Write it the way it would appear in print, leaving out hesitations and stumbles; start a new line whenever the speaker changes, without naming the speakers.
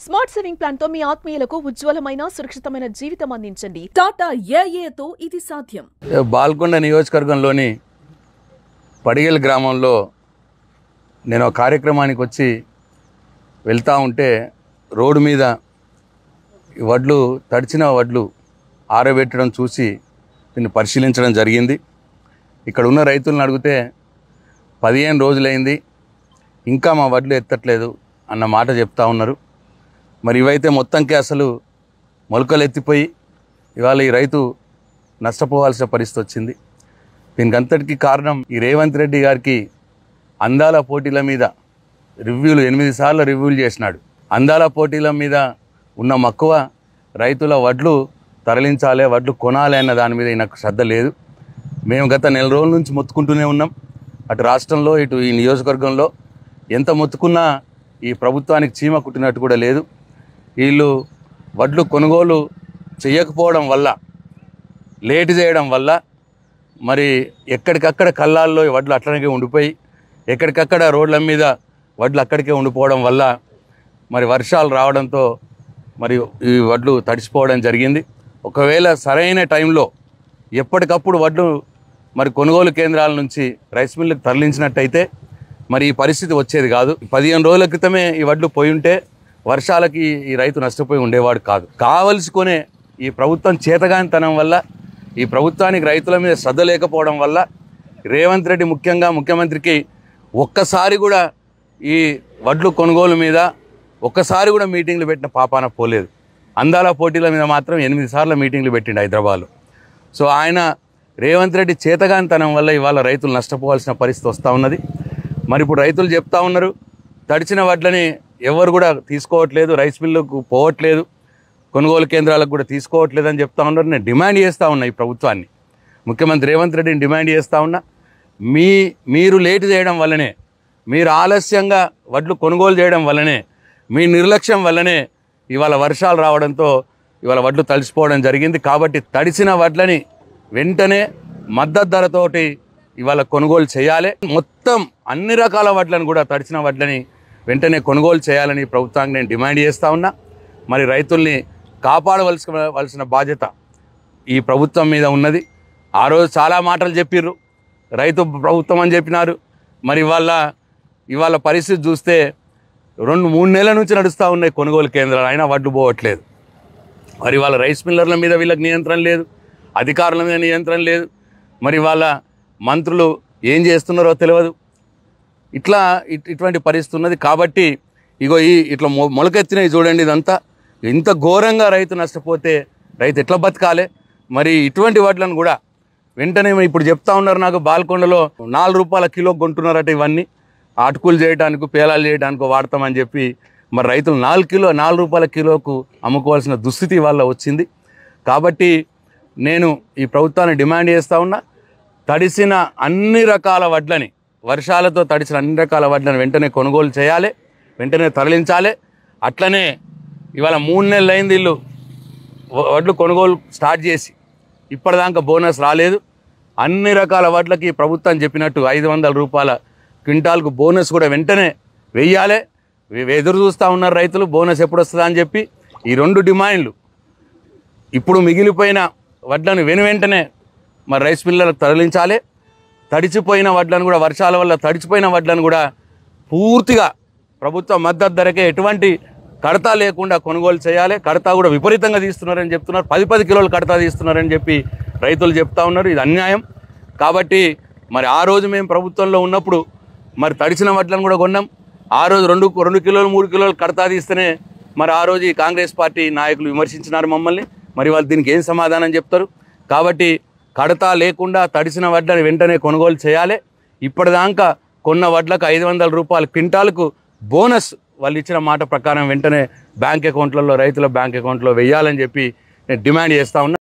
Smart saving plan తో మీ ఆత్మీయులకు ఉజ్వలమైన సురక్షితమైన జీవితం అందించండి. టాటా ఏఏతో ఇది సాధ్యం.
బాల్కొండ నియోజకవర్గంలోని పడిగల్ గ్రామంలో నేను కార్యక్రమానికి వచ్చి వెళ్తా ఉంటే రోడ్డు మీద వడ్లు తడిచిన వడ్లు ఆరబెట్టడం చూసి దీన్ని పరిశీలించడం జరిగింది. ఇక్కడ ఉన్న రైతులను అడిగితే 15 రోజులైంది, ఇంకా మా వడ్లు ఎత్తట్లేదు అన్న మాట చెప్తా ఉన్నారు. మరి ఇవైతే మొత్తంకి అసలు మొలకలు ఎత్తిపోయి ఇవాళ ఈ రైతు నష్టపోవాల్సిన పరిస్థితి వచ్చింది. దీనికి అంతటికీ కారణం ఈ రేవంత్ రెడ్డి గారికి అందాల పోటీల మీద రివ్యూలు 8 సార్లు రివ్యూలు చేసినాడు. అందాల పోటీల మీద ఉన్న మక్కువ రైతుల వడ్లు తరలించాలి, వడ్లు కొనాలి అన్న దాని మీద నాకు శ్రద్ధ లేదు. మేము గత నెల రోజుల నుంచి మొత్తుకుంటూనే ఉన్నాం. అటు రాష్ట్రంలో ఇటు ఈ నియోజకవర్గంలో ఎంత మొత్తుకున్నా ఈ ప్రభుత్వానికి చీమ కుట్టినట్టు కూడా లేదు. వీళ్ళు వడ్లు కొనుగోలు చేయకపోవడం వల్ల, లేట్ చేయడం వల్ల మరి ఎక్కడికక్కడ కళ్ళాల్లో వడ్లు అట్లనే ఉండిపోయి ఎక్కడికక్కడ రోడ్ల మీద వడ్లు అక్కడికే ఉండిపోవడం వల్ల మరి వర్షాలు రావడంతో మరి ఈ వడ్లు తడిసిపోవడం జరిగింది. ఒకవేళ సరైన టైంలో ఎప్పటికప్పుడు వడ్లు మరి కొనుగోలు కేంద్రాల నుంచి రైస్ మిల్లుకి తరలించినట్టయితే మరి ఈ పరిస్థితి వచ్చేది కాదు. 15 రోజుల క్రితమే ఈ వడ్లు పోయి ఉంటే వర్షాలకి ఈ రైతు నష్టపోయి ఉండేవాడు కాదు. కావలసుకునే ఈ ప్రభుత్వం చేతగానితనం వల్ల, ఈ ప్రభుత్వానికి రైతుల మీద శ్రద్ధ లేకపోవడం వల్ల రేవంత్ రెడ్డి ముఖ్యంగా ముఖ్యమంత్రికి ఒక్కసారి కూడా ఈ వడ్లు కొనుగోలు మీద ఒక్కసారి కూడా మీటింగ్లు పెట్టిన పాపాన పోలేదు. అందాల పోటీల మీద మాత్రం 8 సార్లు మీటింగ్లు పెట్టిండు హైదరాబాద్లో. సో ఆయన రేవంత్ రెడ్డి చేతగానితనం వల్ల ఇవాళ రైతులు నష్టపోవాల్సిన పరిస్థితి వస్తూ ఉన్నది. మరి ఇప్పుడు రైతులు చెప్తా ఉన్నారు, తడిచిన వడ్లని ఎవరు కూడా తీసుకోవట్లేదు, రైస్ మిల్లుకు పోవట్లేదు, కొనుగోలు కేంద్రాలకు కూడా తీసుకోవట్లేదు అని చెప్తా ఉన్నారు. నేను డిమాండ్ చేస్తూ ఉన్నా ఈ ప్రభుత్వాన్ని, ముఖ్యమంత్రి రేవంత్ రెడ్డిని డిమాండ్ చేస్తూ ఉన్నా, మీరు లేటు చేయడం వల్లనే, మీరు ఆలస్యంగా వడ్లు కొనుగోలు చేయడం వల్లనే, మీ నిర్లక్ష్యం వల్లనే ఇవాళ వర్షాలు రావడంతో ఇవాళ వడ్లు తడిసిపోవడం జరిగింది. కాబట్టి తడిసిన వడ్లని వెంటనే మద్దతు ధరతోటి ఇవాళ కొనుగోలు చేయాలి. మొత్తం అన్ని రకాల వడ్లను కూడా తడిచిన వడ్లని వెంటనే కొనుగోలు చేయాలని ప్రభుత్వానికి నేను డిమాండ్ చేస్తూ ఉన్నా. మరి రైతుల్ని కాపాడవలసిన బాధ్యత ఈ ప్రభుత్వం మీద ఉన్నది. ఆ రోజు చాలా మాటలు చెప్పిర్రు, రైతు ప్రభుత్వం అని చెప్పినారు. మరి ఇవాళ పరిస్థితి చూస్తే 2-3 నెలల నుంచి నడుస్తూ ఉన్నాయి కొనుగోలు కేంద్రాలు, అయినా వడ్లు పోవట్లేదు. మరి వాళ్ళ రైస్ మిల్లర్ల మీద వీళ్ళకి నియంత్రణ లేదు, అధికారుల మీద నియంత్రణ లేదు. మరి వాళ్ళ మంత్రులు ఏం చేస్తున్నారో తెలియదు. ఇటువంటి పరిస్థితి ఉన్నది. కాబట్టి ఇగో ఇట్లా మొలకెత్తినవి చూడండి, ఇదంతా ఇంత ఘోరంగా రైతు నష్టపోతే రైతు ఎట్లా బతకాలి? మరి ఇటువంటి వడ్లను కూడా వెంటనే ఇప్పుడు చెప్తా ఉన్నారు, నాకు బాల్కొండలో 4 రూపాయల కిలో కొంటున్నారట. ఇవన్నీ అటుకులు చేయడానికి, పేలాలు చేయడానికి వాడతామని చెప్పి మరి రైతులు 4 రూపాయల కిలోకు అమ్ముకోవాల్సిన దుస్థితి వల్ల వచ్చింది. కాబట్టి నేను ఈ ప్రభుత్వాన్ని డిమాండ్ చేస్తూ ఉన్నా, తడిసిన అన్ని రకాల వడ్లని, వర్షాలతో తడిసిన అన్ని రకాల వడ్లను వెంటనే కొనుగోలు చేయాలి, వెంటనే తరలించాలి. అట్లనే ఇవాళ 3 నెలలు అయింది వీళ్ళు వడ్లు కొనుగోలు స్టార్ట్ చేసి, ఇప్పటిదాకా బోనస్ రాలేదు. అన్ని రకాల వడ్లకి ప్రభుత్వం చెప్పినట్టు 500 రూపాయల క్వింటాల్కు బోనస్ కూడా వెంటనే వెయ్యాలి. ఎదురు చూస్తూ ఉన్నారు రైతులు, బోనస్ ఎప్పుడు వస్తుందా అని చెప్పి. ఈ 2 డిమాండ్లు, ఇప్పుడు మిగిలిపోయిన వడ్లను వెంటనే మరి రైస్ మిల్లర్లకు తరలించాలి. తడిచిపోయిన వడ్లను కూడా, వర్షాల వల్ల తడిచిపోయిన వడ్లను కూడా పూర్తిగా ప్రభుత్వ మద్దతు ధరకే ఎటువంటి కడతా లేకుండా కొనుగోలు చేయాలి. కడతా కూడా విపరీతంగా తీస్తున్నారని చెప్తున్నారు, 10 కిలోలు కడతా తీస్తున్నారని చెప్పి రైతులు చెప్తా ఉన్నారు. ఇది అన్యాయం. కాబట్టి మరి ఆ రోజు మేము ప్రభుత్వంలో ఉన్నప్పుడు మరి తడిచిన వడ్లను కూడా కొన్నాం. ఆ రోజు 2 కిలోలు 3 కిలోలు కడతా తీస్తేనే మరి ఆ రోజు ఈ కాంగ్రెస్ పార్టీ నాయకులు విమర్శించినారు మమ్మల్ని. మరి వాళ్ళు దీనికి ఏం సమాధానం చెప్తారు? కాబట్టి కడతా లేకుండా తడిసిన వడ్లని వెంటనే కొనుగోలు చేయాలి. ఇప్పటిదాకా కొన్న వడ్లకు 500 రూపాయల క్వింటాల్కు బోనస్ వాళ్ళు ఇచ్చిన మాట ప్రకారం వెంటనే బ్యాంక్ అకౌంట్లలో, రైతుల బ్యాంక్ అకౌంట్లో వెయ్యాలని చెప్పి నేను డిమాండ్ చేస్తూ ఉన్నా.